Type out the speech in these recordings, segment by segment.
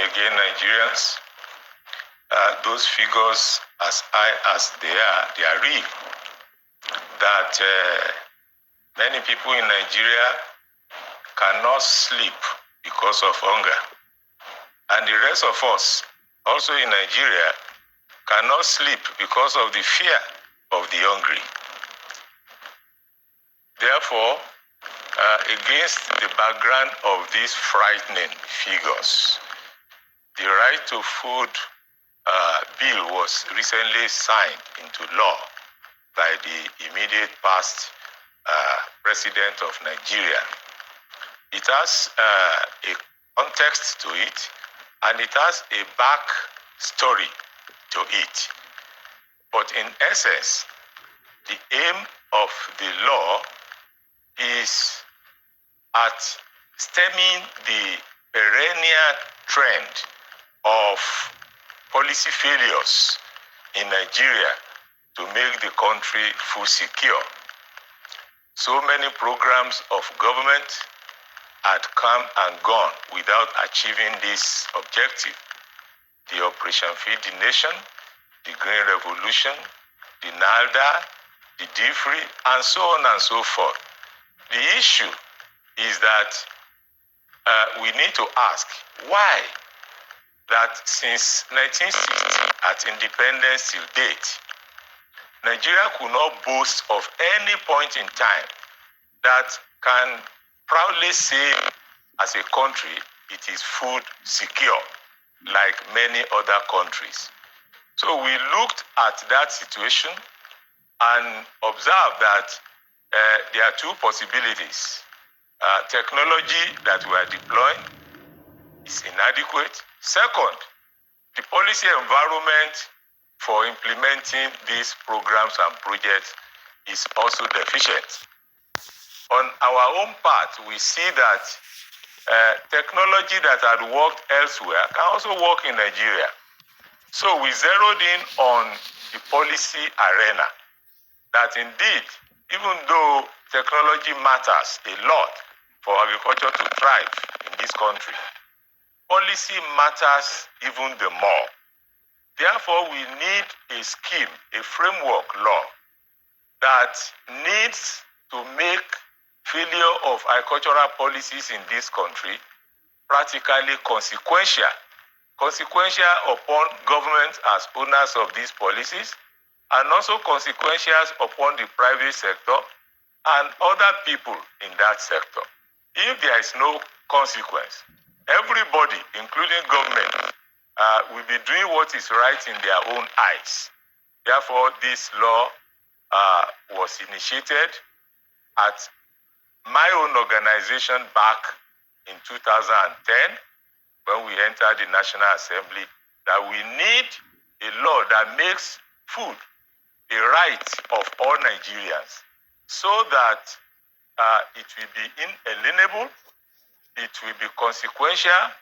again, Nigerians. Those figures, as high as they are real. That many people in Nigeria cannot sleep because of hunger. And the rest of us, also in Nigeria, cannot sleep because of the fear of the hungry. Therefore, against the background of these frightening figures, the Right to Food bill was recently signed into law by the immediate past president of Nigeria. It has a context to it, and it has a back story to it. But in essence, the aim of the law is at stemming the perennial trend of policy failures in Nigeria to make the country food secure. So many programs of government had come and gone without achieving this objective. The Operation Feed the Nation, the Green Revolution, the NALDA, the DFRI, and so on and so forth. The issue is that we need to ask why that since 1960 at independence till date, Nigeria could not boast of any point in time that can proudly say as a country it is food secure like many other countries. So we looked at that situation and observed that there are two possibilities. Technology that we are deploying is inadequate. Second, the policy environment for implementing these programs and projects is also deficient. On our own part, we see that technology that had worked elsewhere can also work in Nigeria. So we zeroed in on the policy arena, that indeed, even though technology matters a lot for agriculture to thrive in this country, policy matters even the more. Therefore, we need a scheme, a framework law that needs to make failure of agricultural policies in this country practically consequential upon government as owners of these policies, and also consequential upon the private sector and other people in that sector. If there is no consequence, everybody, including government, will be doing what is right in their own eyes. Therefore, this law was initiated at my own organization back in 2010 when we entered the National Assembly, that we need a law that makes food a right of all Nigerians, so that it will be inalienable, it will be consequential,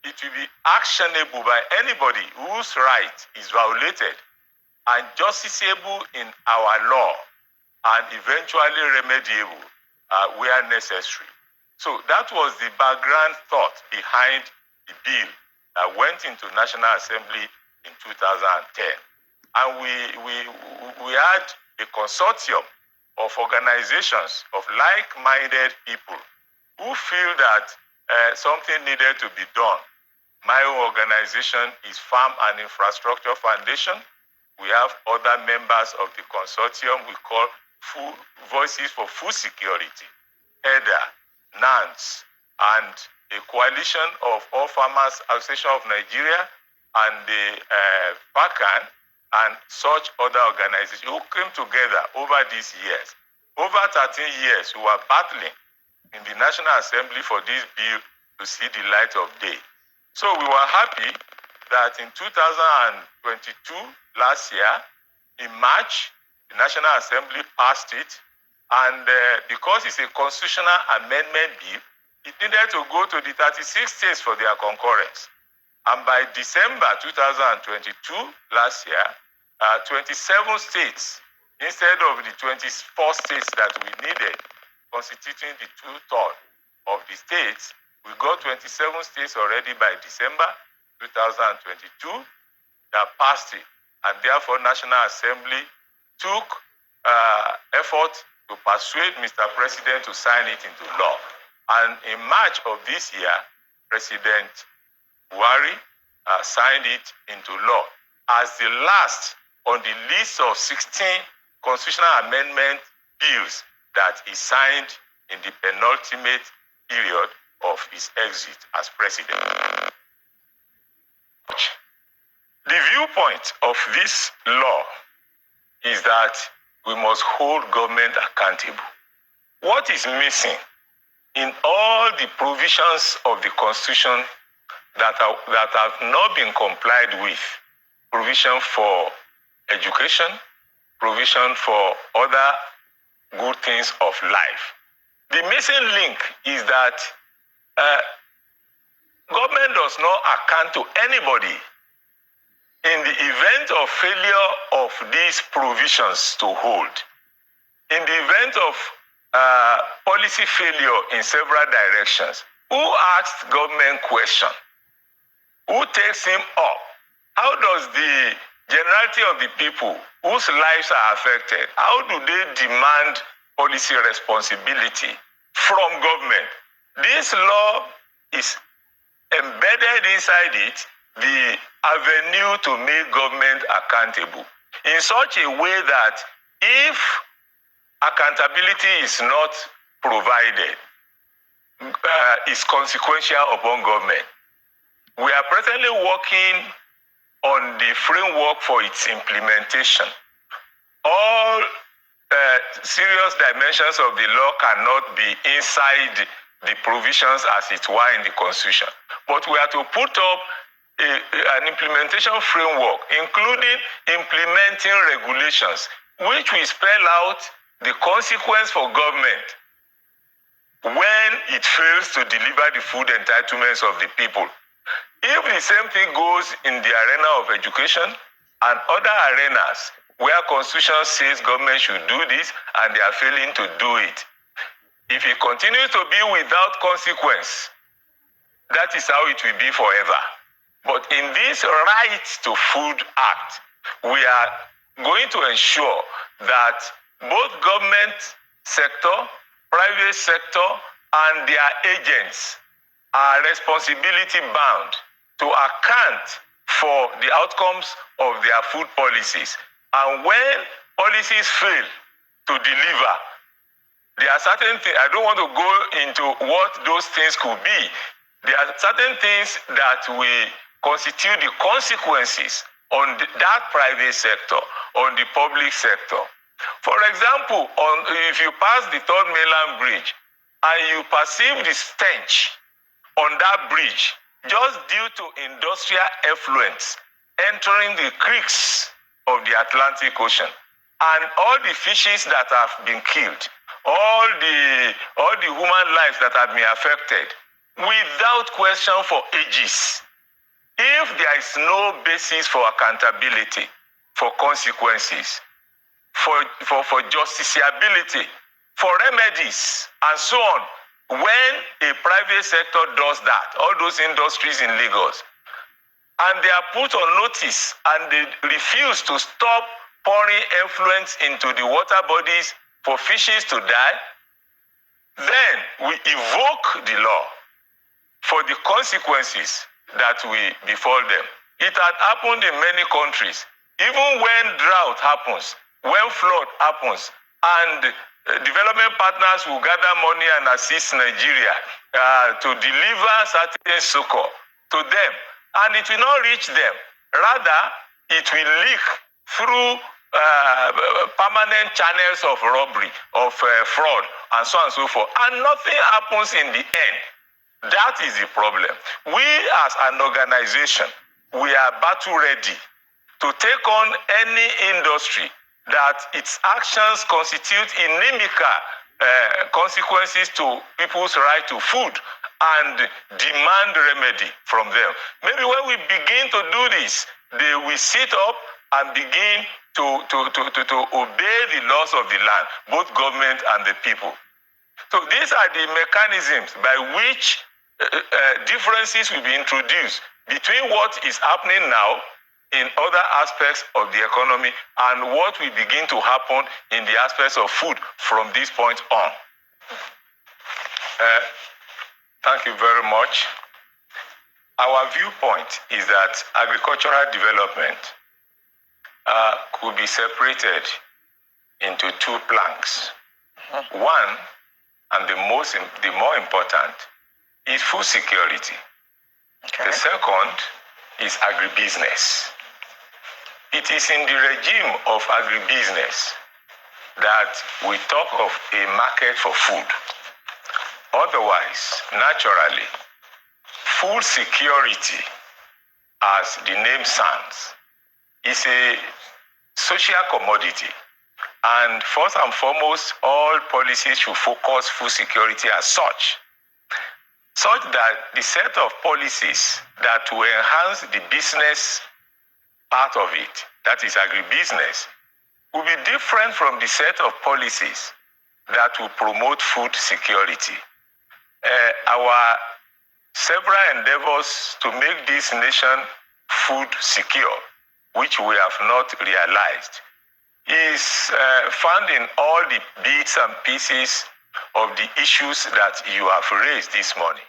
it will be actionable by anybody whose right is violated, and justiciable in our law, and eventually remediable where necessary. So that was the background thought behind the bill that went into National Assembly in 2010. And we had a consortium of organizations of like-minded people who feel that something needed to be done. My own organization is Farm and Infrastructure Foundation. We have other members of the consortium we call Voices for Food Security, EDA, NANS, and a coalition of all Farmers Association of Nigeria and the PACAN and such other organizations who came together over these years. Over 13 years, we were battling in the National Assembly for this bill to see the light of day. So we were happy that in 2022, last year, in March, the National Assembly passed it, and because it's a constitutional amendment bill, it needed to go to the 36 states for their concurrence. And by December 2022, last year, 27 states, instead of the 24 states that we needed, constituting the 2/3 of the states, We got 27 states already by December 2022 that passed it, and therefore National Assembly took effort to persuade Mr. President to sign it into law. And in March of this year, President Buhari signed it into law as the last on the list of 16 constitutional amendment bills that he signed in the penultimate period of his exit as president. The viewpoint of this law is that we must hold government accountable. What is missing in all the provisions of the Constitution that have not been complied with? Provision for education, provision for other good things of life. The missing link is that government does not account to anybody in the event of failure of these provisions to hold. In the event of policy failure in several directions, who asks government question? Who takes him up? How does the generality of the people whose lives are affected, how do they demand policy responsibility from government? This law is embedded inside it the avenue to make government accountable in such a way that if accountability is not provided, is consequential upon government. We are presently working on the framework for its implementation. All serious dimensions of the law cannot be inside the provisions as it were in the Constitution. But we are to put up an implementation framework, including implementing regulations, which will spell out the consequence for government when it fails to deliver the food entitlements of the people. If the same thing goes in the arena of education and other arenas where Constitution says government should do this and they are failing to do it, if it continues to be without consequence, that is how it will be forever. But in this Right to Food Act, we are going to ensure that both government sector, private sector, and their agents are responsibility bound to account for the outcomes of their food policies. And when policies fail to deliver, there are certain things, I don't want to go into what those things could be. There are certain things that will constitute the consequences on that private sector, on the public sector. For example, if you pass the Third Mainland Bridge and you perceive the stench on that bridge just due to industrial effluents entering the creeks of the Atlantic Ocean, and all the fishes that have been killed, all the human lives that have been affected, without question for ages, if there is no basis for accountability, for consequences, for justiciability, for remedies, and so on, when a private sector does that, all those industries in Lagos, and they are put on notice and they refuse to stop pouring effluents into the water bodies for fishes to die, then we evoke the law for the consequences that will befall them. It had happened in many countries. Even when drought happens, when flood happens, and development partners will gather money and assist Nigeria to deliver certain succor to them, and it will not reach them. Rather, it will leak through permanent channels of robbery, of fraud, and so on and so forth. And nothing happens in the end. That is the problem. We as an organization, we are battle ready to take on any industry that its actions constitute inimical consequences to people's right to food and demand remedy from them. Maybe when we begin to do this, they will sit up and begin to obey the laws of the land, both government and the people. So these are the mechanisms by which differences will be introduced between what is happening now in other aspects of the economy and what will begin to happen in the aspects of food from this point on. Thank you very much. Our viewpoint is that agricultural development could be separated into two planks. One, and the more important, is food security. Okay. The second is agribusiness. It is in the regime of agribusiness that we talk of a market for food. Otherwise, naturally, food security, as the name sounds, is a social commodity. And first and foremost, all policies should focus food security as such that the set of policies that will enhance the business part of it, that is agribusiness, will be different from the set of policies that will promote food security. Our several endeavors to make this nation food secure, which we have not realized, is found in all the bits and pieces of the issues that you have raised this morning.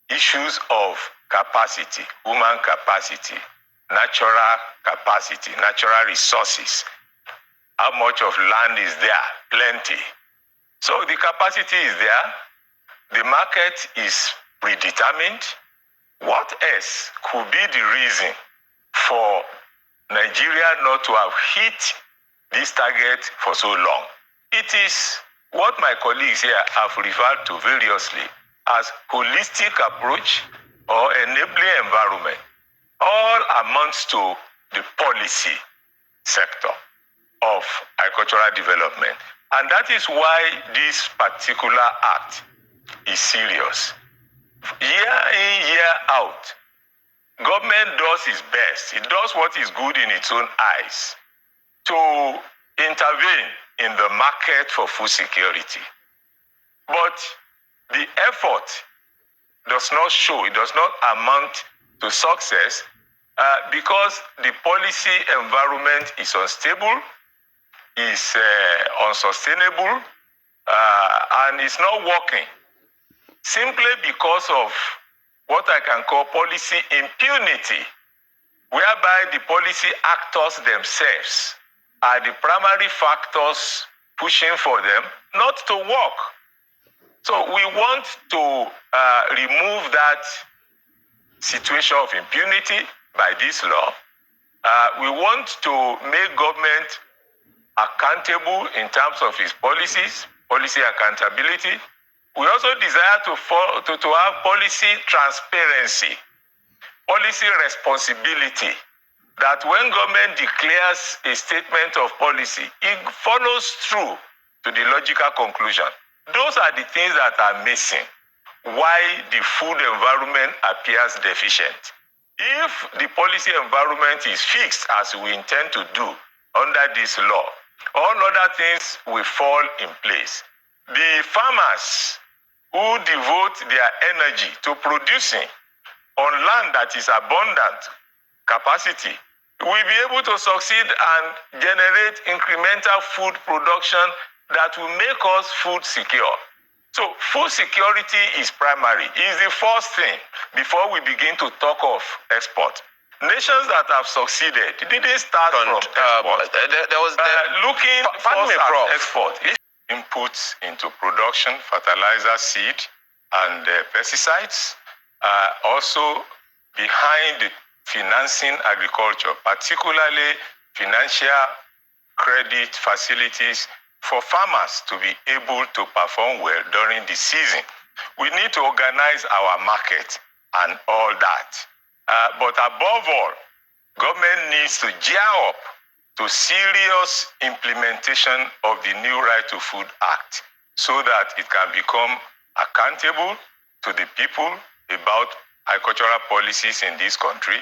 Issues of capacity, human capacity, natural capacity, natural resources. How much of land is there? Plenty. So the capacity is there. The market is predetermined. What else could be the reason for Nigeria not to have hit this target for so long? It is what my colleagues here have referred to variously as holistic approach or enabling environment. All amounts to the policy sector of agricultural development. And that is why this particular act is serious. Year in, year out, government does its best. It does what is good in its own eyes to intervene in the market for food security. But the effort does not show, it does not amount to success because the policy environment is unstable, is unsustainable, and is not working simply because of what I can call policy impunity, whereby the policy actors themselves are the primary factors pushing for them not to work. So we want to remove that situation of impunity by this law. We want to make government accountable in terms of its policies, policy accountability. We also desire to have policy transparency, policy responsibility, that when government declares a statement of policy, it follows through to the logical conclusion. Those are the things that are missing, why the food environment appears deficient. If the policy environment is fixed, as we intend to do under this law, all other things will fall in place. The farmers who devote their energy to producing on land that is abundant capacity will be able to succeed and generate incremental food production that will make us food secure. So food security is primary. It is the first thing before we begin to talk of export. Nations that have succeeded didn't start from export. Looking first at export. Inputs into production, fertilizer, seed, and pesticides, also behind financing agriculture, particularly financial credit facilities for farmers to be able to perform well during the season. We need to organize our market and all that. But above all, government needs to gear up to serious implementation of the new Right to Food Act so that it can become accountable to the people about agricultural policies in this country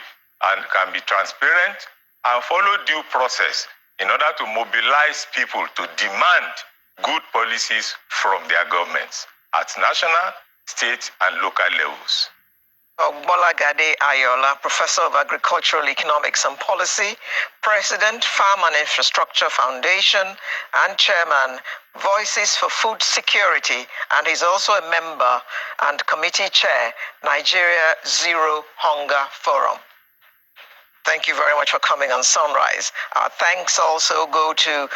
and can be transparent and follow due process in order to mobilize people to demand good policies from their governments at national, state, and local levels. Ogbolagade Ayola, Professor of Agricultural Economics and Policy, President, Farm and Infrastructure Foundation, and Chairman, Voices for Food Security, and he's also a member and committee chair, Nigeria Zero Hunger Forum. Thank you very much for coming on Sunrise. Our thanks also go to